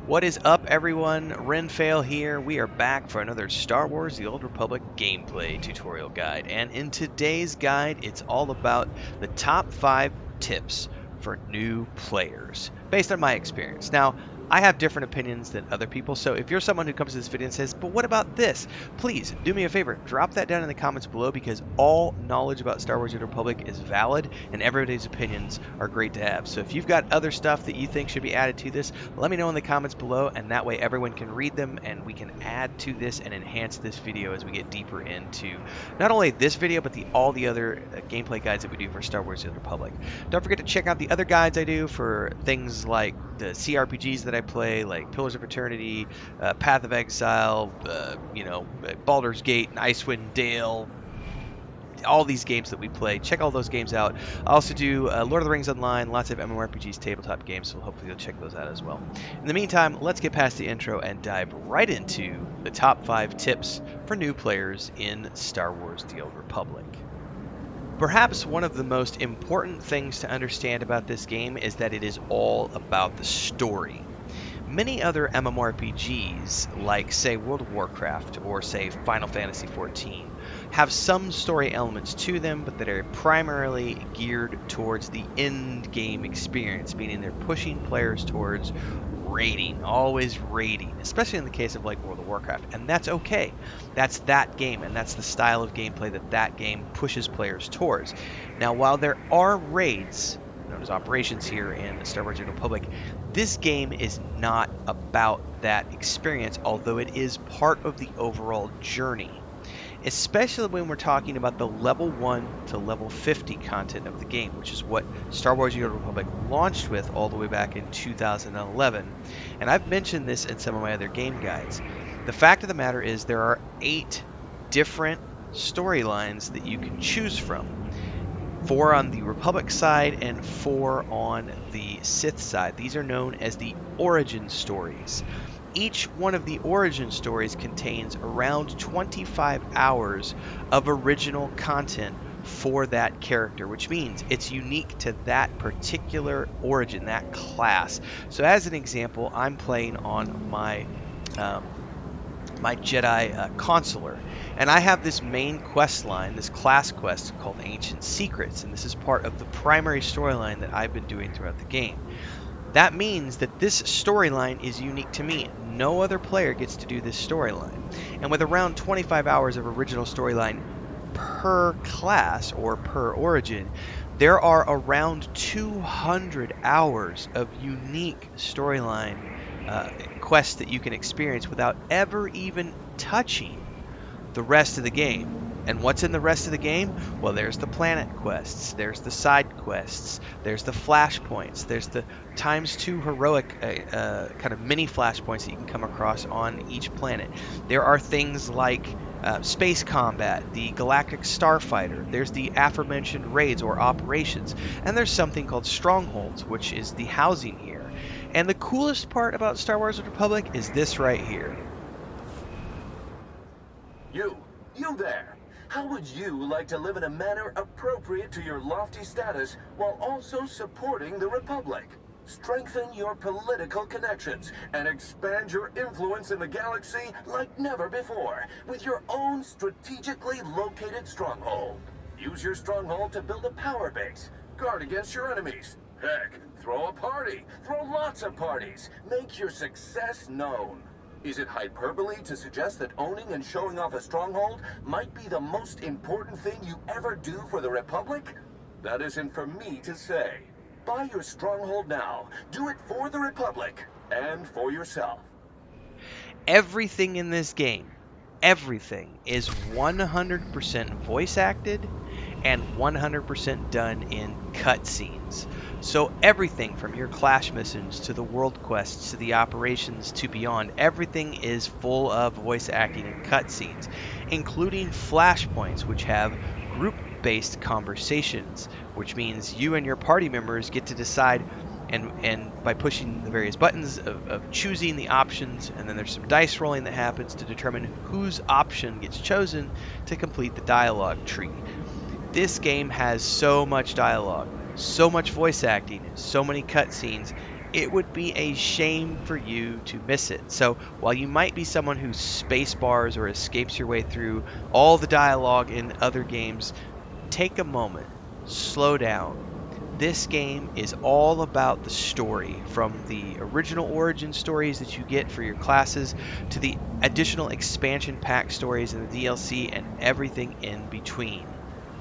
What is up, everyone? Renfail here. We are back for another Star Wars The Old Republic gameplay tutorial guide. And in today's guide, it's all about the top 5 tips for new players, based on my experience. Now, I have different opinions than other people, so if you're someone who comes to this video and says, but what about this? Please, do me a favor, drop that down in the comments below, because all knowledge about Star Wars The Old Republic is valid, and everybody's opinions are great to have. So if you've got other stuff that you think should be added to this, let me know in the comments below, and that way everyone can read them, and we can add to this and enhance this video as we get deeper into not only this video, but all the other gameplay guides that we do for Star Wars The Old Republic. Don't forget to check out the other guides I do for things like the CRPGs that I play, like Pillars of Eternity, Path of Exile, Baldur's Gate, Icewind Dale, all these games that we play. Check all those games out. I also do Lord of the Rings Online, lots of MMORPGs, tabletop games, so hopefully you'll check those out as well. In the meantime, let's get past the intro and dive right into the top 5 tips for new players in Star Wars The Old Republic. Perhaps one of the most important things to understand about this game is that it is all about the story. Many other MMORPGs, like say World of Warcraft or say Final Fantasy XIV, have some story elements to them, but that are primarily geared towards the end game experience, meaning they're pushing players towards raiding, always raiding, especially in the case of like World of Warcraft, and that's okay. That's that game, and that's the style of gameplay that game pushes players towards. Now, while there are raids, known as operations here in Star Wars The Old Republic, this game is not about that experience, although it is part of the overall journey. Especially when we're talking about the level 1 to level 50 content of the game, which is what Star Wars The Old Republic launched with all the way back in 2011. And I've mentioned this in some of my other game guides. The fact of the matter is there are 8 different storylines that you can choose from. 4 on the Republic side and 4 on the Sith side. These are known as the origin stories. Each one of the origin stories contains around 25 hours of original content for that character, which means it's unique to that particular origin, that class. So as an example, I'm playing on my Jedi Consular, and I have this main quest line, this class quest called Ancient Secrets, and this is part of the primary storyline that I've been doing throughout the game. That means that this storyline is unique to me. No other player gets to do this storyline. And with around 25 hours of original storyline per class or per origin, there are around 200 hours of unique storyline quests that you can experience without ever even touching the rest of the game. And what's in the rest of the game? Well, there's the planet quests, there's the side quests, there's the flashpoints, there's the ×2 heroic kind of mini flashpoints that you can come across on each planet. There are things like space combat, the galactic starfighter, there's the aforementioned raids or operations, and there's something called strongholds, which is the housing here. And the coolest part about Star Wars The Republic is this right here. You there! How would you like to live in a manner appropriate to your lofty status while also supporting the Republic? Strengthen your political connections and expand your influence in the galaxy like never before with your own strategically located stronghold. Use your stronghold to build a power base, guard against your enemies. Heck, throw a party, throw lots of parties, make your success known. Is it hyperbole to suggest that owning and showing off a stronghold might be the most important thing you ever do for the Republic? That isn't for me to say. Buy your stronghold now. Do it for the Republic and for yourself. Everything in this game, everything is 100% voice acted and 100% done in cutscenes. So everything from your clash missions to the world quests to the operations to beyond, everything is full of voice acting and cutscenes, including flashpoints, which have group-based conversations, which means you and your party members get to decide, and by pushing the various buttons of choosing the options, and then there's some dice rolling that happens to determine whose option gets chosen to complete the dialogue tree. This game has so much dialogue, so much voice acting, so many cutscenes, it would be a shame for you to miss it. So while you might be someone who space bars or escapes your way through all the dialogue in other games, take a moment, slow down. This game is all about the story, from the original origin stories that you get for your classes to the additional expansion pack stories and the DLC and everything in between.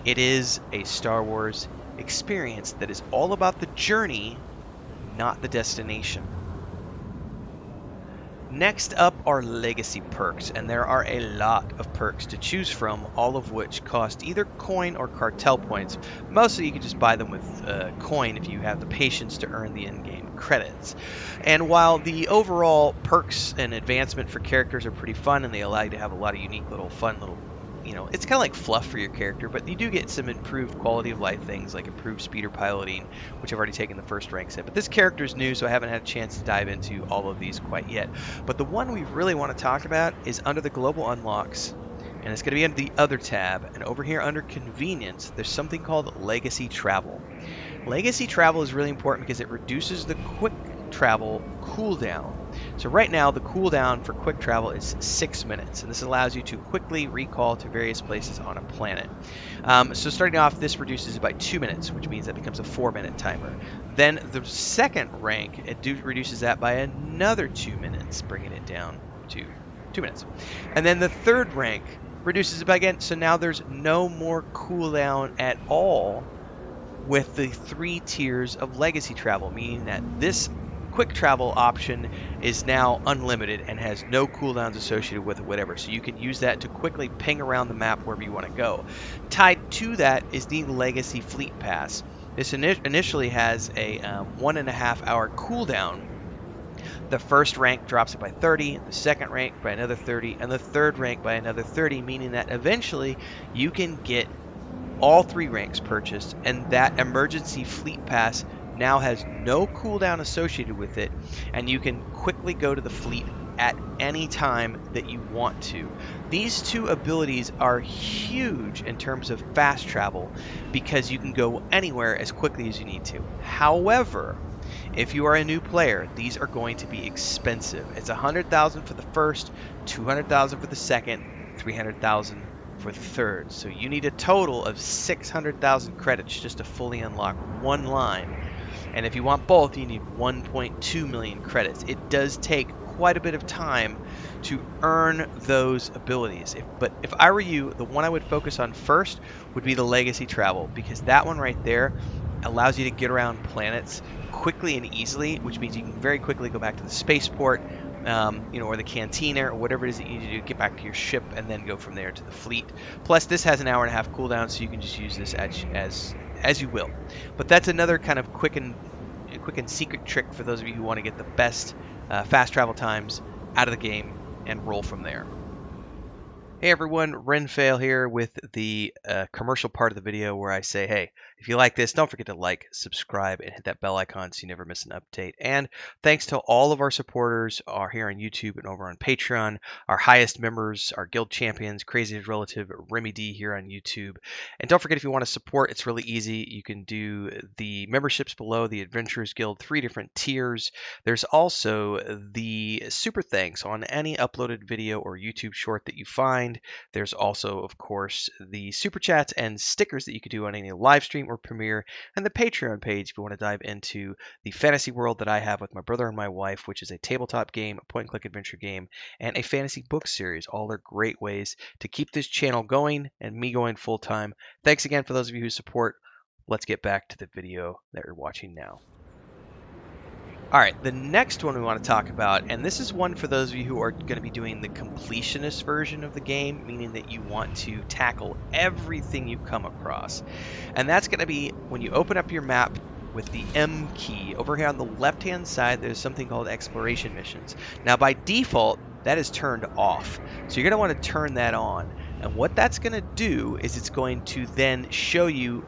It is a Star Wars experience that is all about the journey, not the destination. Next up are legacy perks, and there are a lot of perks to choose from, all of which cost either coin or cartel points. Mostly you can just buy them with coin if you have the patience to earn the in-game credits. And while the overall perks and advancement for characters are pretty fun, and they allow you to have a lot of unique little fun little, it's kind of like fluff for your character, but you do get some improved quality of life things like improved speeder piloting, which I've already taken the first ranks in. But this character is new, so I haven't had a chance to dive into all of these quite yet. But the one we really want to talk about is under the global unlocks, and it's going to be under the other tab. And over here under convenience, there's something called legacy travel. Legacy travel is really important because it reduces the quick travel cooldown. So right now the cooldown for quick travel is 6 minutes, and this allows you to quickly recall to various places on a planet. So starting off, this reduces it by 2 minutes, which means that becomes a 4-minute timer. Then the second rank, it reduces that by another 2 minutes, bringing it down to 2 minutes. And then the third rank reduces it by again, so now there's no more cooldown at all with the 3 tiers of legacy travel, meaning that this quick travel option is now unlimited and has no cooldowns associated with it, whatever. So you can use that to quickly ping around the map wherever you want to go. Tied to that is the Legacy Fleet Pass. This initially has a 1.5 hour cooldown. The first rank drops it by 30, the second rank by another 30, and the third rank by another 30, meaning that eventually you can get all 3 ranks purchased, and that emergency fleet pass now has no cooldown associated with it, and you can quickly go to the fleet at any time that you want to. These 2 abilities are huge in terms of fast travel because you can go anywhere as quickly as you need to. However, if you are a new player, these are going to be expensive. It's 100,000 for the first, 200,000 for the second, 300,000 for the third. So you need a total of 600,000 credits just to fully unlock one line. And if you want both, you need 1.2 million credits. It does take quite a bit of time to earn those abilities. But if I were you, the one I would focus on first would be the legacy travel, because that one right there allows you to get around planets quickly and easily, which means you can very quickly go back to the spaceport, or the cantina, or whatever it is that you need to do, get back to your ship, and then go from there to the fleet. Plus, this has an 1.5 hour cooldown, so you can just use this as you will. But that's another kind of quick and secret trick for those of you who want to get the best fast travel times out of the game and roll from there. Hey everyone, Renfail here with the commercial part of the video where I say, hey, if you like this, don't forget to like, subscribe, and hit that bell icon so you never miss an update. And thanks to all of our supporters here on YouTube and over on Patreon, our highest members, our guild champions, Crazy's Relative, Remy D here on YouTube. And don't forget, if you want to support, it's really easy. You can do the memberships below, the Adventurers Guild, 3 different tiers. There's also the super thanks on any uploaded video or YouTube short that you find. There's also, of course, the super chats and stickers that you could do on any live stream or premiere, and the Patreon page if you want to dive into the fantasy world that I have with my brother and my wife, which is a tabletop game, a point-and-click adventure game, and a fantasy book series. All are great ways to keep this channel going and me going full-time. Thanks again for those of you who support. Let's get back to the video that you're watching now. All right, the next one we want to talk about, and this is one for those of you who are going to be doing the completionist version of the game, meaning that you want to tackle everything you come across. And that's going to be when you open up your map with the M key. Over here on the left-hand side, there's something called exploration missions. Now, by default, that is turned off. So you're going to want to turn that on. And what that's going to do is it's going to then show you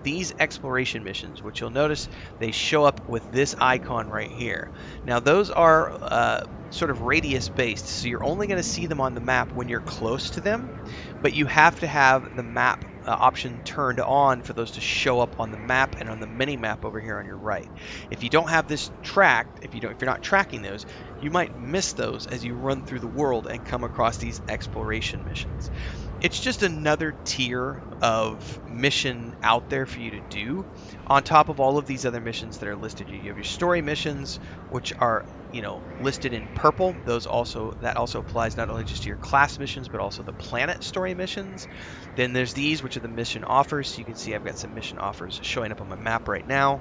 these exploration missions, which you'll notice they show up with this icon right here. Now those are sort of radius based, so you're only going to see them on the map when you're close to them, but you have to have the map option turned on for those to show up on the map and on the mini map over here on your right. If you don't have this tracked, if you're not tracking those, you might miss those as you run through the world and come across these exploration missions. It's just another tier of mission out there for you to do on top of all of these other missions that are listed. You have your story missions, which are, listed in purple. That also applies not only just to your class missions, but also the planet story missions. Then there's these, which are the mission offers. So you can see I've got some mission offers showing up on my map right now.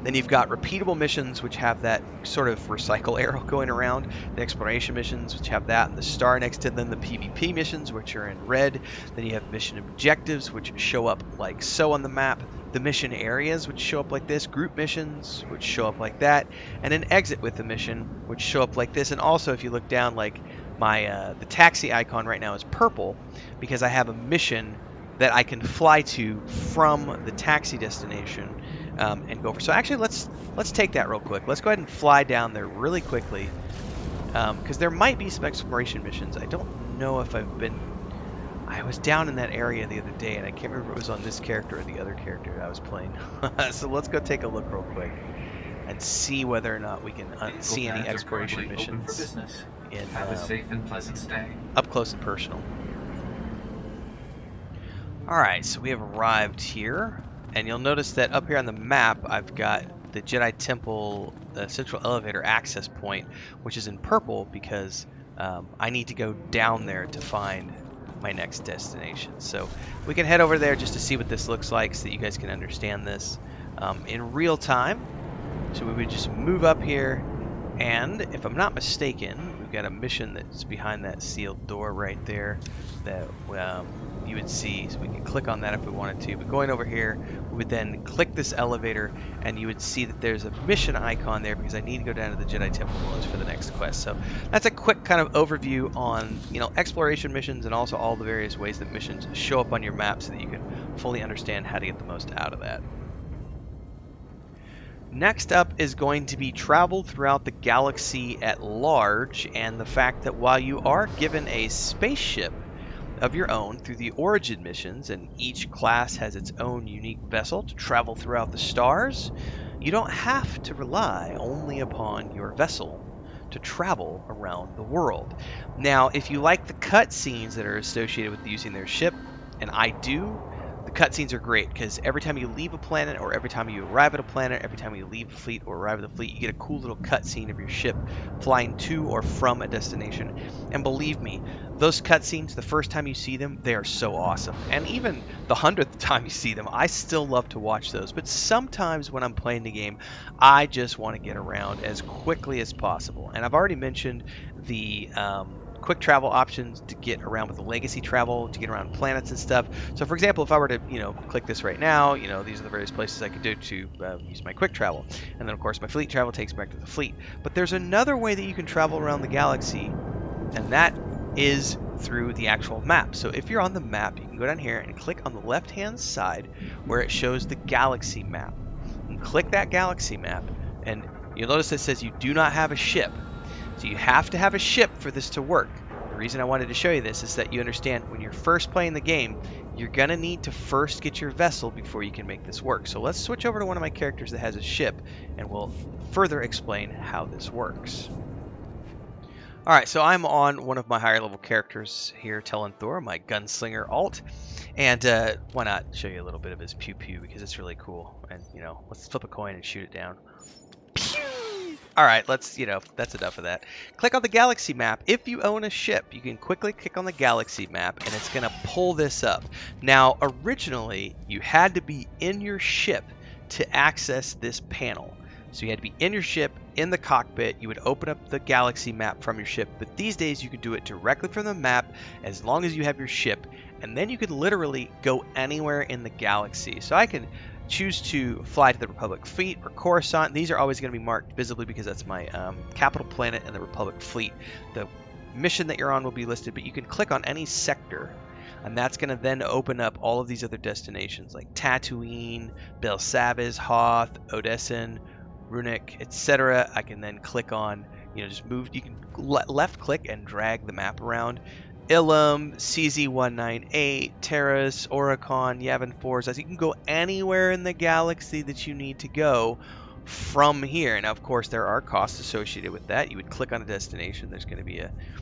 Then you've got repeatable missions, which have that sort of recycle arrow going around. The exploration missions, which have that, and the star next to them. The PvP missions, which are in red. Then you have mission objectives, which show up like so on the map. The mission areas, which show up like this. Group missions, which show up like that. And an exit with the mission, which show up like this. And also, if you look down, like the taxi icon right now is purple because I have a mission that I can fly to from the taxi destination and go over. So actually, let's take that real quick. Let's go ahead and fly down there really quickly because there might be some exploration missions. I don't know if I was down in that area the other day, and I can't remember if it was on this character or the other character I was playing. So let's go take a look real quick and see whether or not we can see any exploration missions in Have a safe and pleasant stay. up close and personal. Alright, so we have arrived here, and you'll notice that up here on the map I've got the Jedi Temple central elevator access point, which is in purple because I need to go down there to find my next destination. So we can head over there just to see what this looks like so that you guys can understand this in real time. So we would just move up here, and if I'm not mistaken, we've got a mission that's behind that sealed door right there that you would see. So we can click on that if we wanted to. But going over here, we would then click this elevator, and you would see that there's a mission icon there because I need to go down to the Jedi Temple Village for the next quest. So that's a quick kind of overview on exploration missions and also all the various ways that missions show up on your map so that you can fully understand how to get the most out of that. Next up is going to be travel throughout the galaxy at large, and the fact that while you are given a spaceship of your own through the origin missions, and each class has its own unique vessel to travel throughout the stars, you don't have to rely only upon your vessel to travel around the world. Now, if you like the cutscenes that are associated with using their ship, and I do, the cutscenes are great because every time you leave a planet or every time you arrive at a planet, every time you leave a fleet or arrive at the fleet, you get a cool little cutscene of your ship flying to or from a destination. And believe me, those cutscenes, the first time you see them, they are so awesome. And even the 100th time you see them, I still love to watch those. But sometimes when I'm playing the game, I just want to get around as quickly as possible. And I've already mentioned the quick travel options to get around with the legacy travel, to get around planets and stuff. So for example, if I were to, click this right now, these are the various places I could do to use my quick travel. And then of course my fleet travel takes me back to the fleet. But there's another way that you can travel around the galaxy, and that is through the actual map. So if you're on the map, you can go down here and click on the left hand side where it shows the galaxy map. And click that galaxy map, and you'll notice it says you do not have a ship. So you have to have a ship for this to work. The reason I wanted to show you this is that you understand when you're first playing the game, you're going to need to first get your vessel before you can make this work. So let's switch over to one of my characters that has a ship, and we'll further explain how this works. Alright, so I'm on one of my higher level characters here, Thor, my gunslinger alt. And why not show you a little bit of his pew pew because it's really cool. And, let's flip a coin and shoot it down. Alright, that's enough of that. Click on the galaxy map. If you own a ship, you can quickly click on the galaxy map and it's going to pull this up. Now, originally, you had to be in your ship to access this panel. So you had to be in your ship, in the cockpit, you would open up the galaxy map from your ship. But these days, you can do it directly from the map as long as you have your ship. And then you can literally go anywhere in the galaxy. So I can choose to fly to the Republic fleet or Coruscant. These are always going to be marked visibly because that's my capital planet and the Republic fleet. The mission that you're on will be listed, but you can click on any sector, and that's going to then open up all of these other destinations like Tatooine, Belsabiz, Hoth, Odessen, Runic, etc. I can then click on just move. You can left click and drag the map around. Ilum, CZ198, Terrace, Oricon, Yavin 4s. As you can go anywhere in the galaxy that you need to go from here. Now, of course, there are costs associated with that. You would click on a destination. There's going to be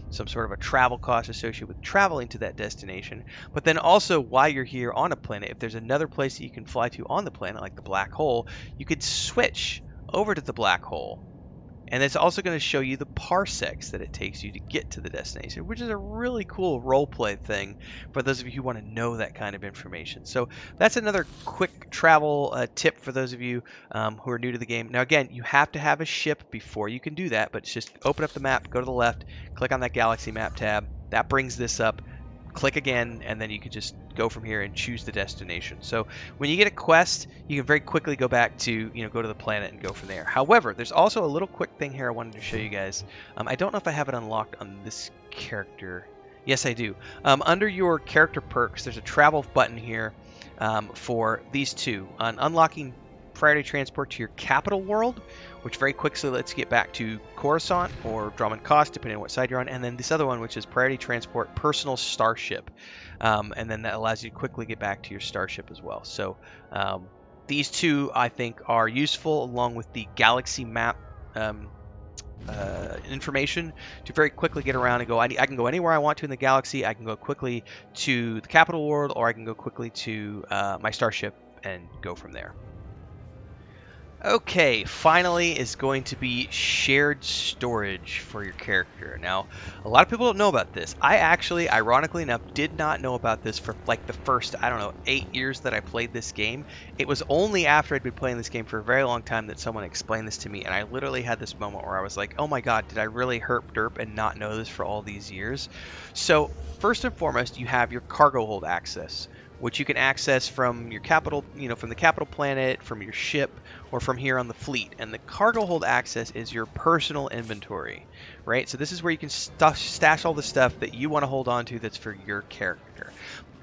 some sort of a travel cost associated with traveling to that destination. But then also, while you're here on a planet, if there's another place that you can fly to on the planet, like the black hole, you could switch over to the black hole. And it's also going to show you the parsecs that it takes you to get to the destination, which is a really cool roleplay thing for those of you who want to know that kind of information. So that's another quick travel tip for those of you who are new to the game. Now, again, you have to have a ship before you can do that, but just open up the map, go to the left, click on that Galaxy Map tab. That brings this up. Click again, and then you can just go from here and choose the destination. So when you get a quest, you can very quickly go back to, go to the planet and go from there. However, there's also a little quick thing here I wanted to show you guys. I don't know if I have it unlocked on this character. Yes, I do. Under your character perks, there's a travel button here for these two. On unlocking priority transport to your capital world, which very quickly lets you get back to Coruscant or Drummond Cost, depending on what side you're on, and then this other one, which is priority transport personal starship, and then that allows you to quickly get back to your starship as well. So these two, I think, are useful, along with the galaxy map information, to very quickly get around and go. I can go anywhere I want to in the galaxy. I can go quickly to the capital world, or I can go quickly to my starship and go from there. Okay, finally is going to be shared storage for your character. Now, a lot of people don't know about this. I actually, ironically enough, did not know about this for like the first, 8 years that I played this game. It was only after I'd been playing this game for a very long time that someone explained this to me, and I literally had this moment where I was like, oh my god, did I really herp derp and not know this for all these years? So, first and foremost, you have your cargo hold access, which you can access from your capital, from the capital planet, from your ship, or from here on the fleet. And the cargo hold access is your personal inventory, right? So this is where you can stash all the stuff that you want to hold on to that's for your character.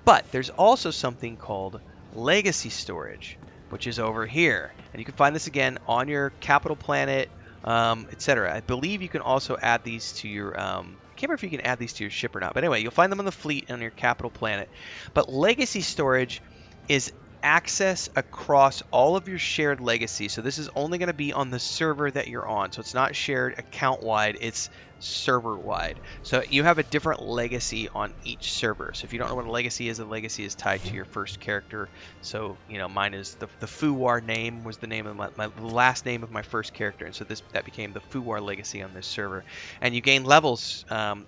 But there's also something called legacy storage, which is over here. And you can find this again on your capital planet, etc. I believe you can also add these to your... I can't remember if you can add these to your ship or not. But anyway, you'll find them on the fleet on your capital planet. But legacy storage is access across all of your shared legacy. So this is only going to be on the server that you're on. So it's not shared account-wide, it's server-wide. So you have a different legacy on each server. So if you don't know what a legacy is tied to your first character. So, mine is the Fuwar name was the name of my last name of my first character. And so that became the Fuwar legacy on this server. And you gain levels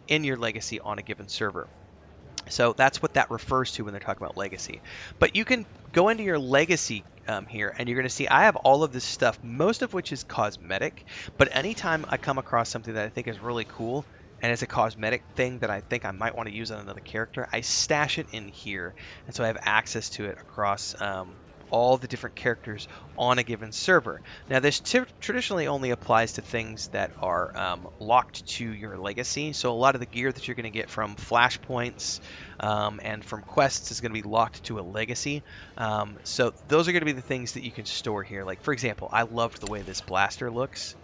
in your legacy on a given server. So that's what that refers to when they're talking about legacy. But you can go into your legacy here, and you're going to see I have all of this stuff, most of which is cosmetic. But anytime I come across something that I think is really cool, and it's a cosmetic thing that I think I might want to use on another character, I stash it in here. And so I have access to it across all the different characters on a given server. Now, this traditionally only applies to things that are locked to your legacy. So a lot of the gear that you're going to get from flashpoints and from quests is going to be locked to a legacy. So those are going to be the things that you can store here. Like, for example, I loved the way this blaster looks.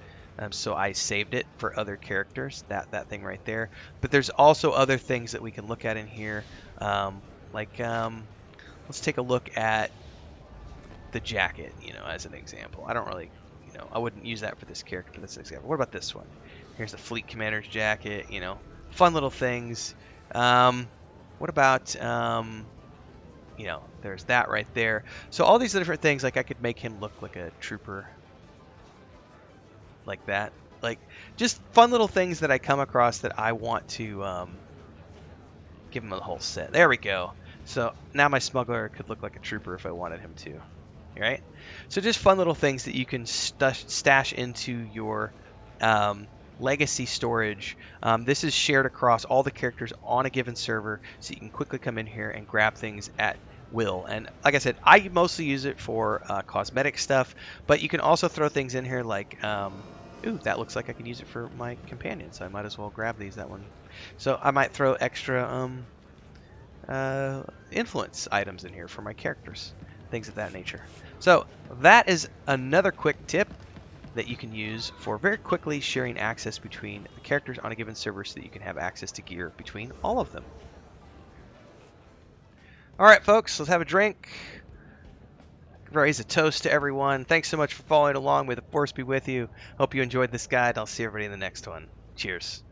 So I saved it for other characters, that thing right there. But there's also other things that we can look at in here. Let's take a look at the jacket, as an example. I don't really, I wouldn't use that for this character. That's an example. What about this one? Here's the Fleet Commander's jacket, fun little things. What about, there's that right there. So all these different things, like I could make him look like a trooper like that. Like, just fun little things that I come across that I want to give him a whole set. There we go. So now my smuggler could look like a trooper if I wanted him to. Right? So just fun little things that you can stash into your legacy storage. This is shared across all the characters on a given server, so you can quickly come in here and grab things at will. And like I said, I mostly use it for cosmetic stuff, but you can also throw things in here like, ooh, that looks like I can use it for my companion, so I might as well grab these, that one. So I might throw extra influence items in here for my characters, things of that nature. So that is another quick tip that you can use for very quickly sharing access between the characters on a given server so that you can have access to gear between all of them. All right, folks, let's have a drink. Raise a toast to everyone. Thanks so much for following along. May the force be with you. Hope you enjoyed this guide. I'll see everybody in the next one. Cheers.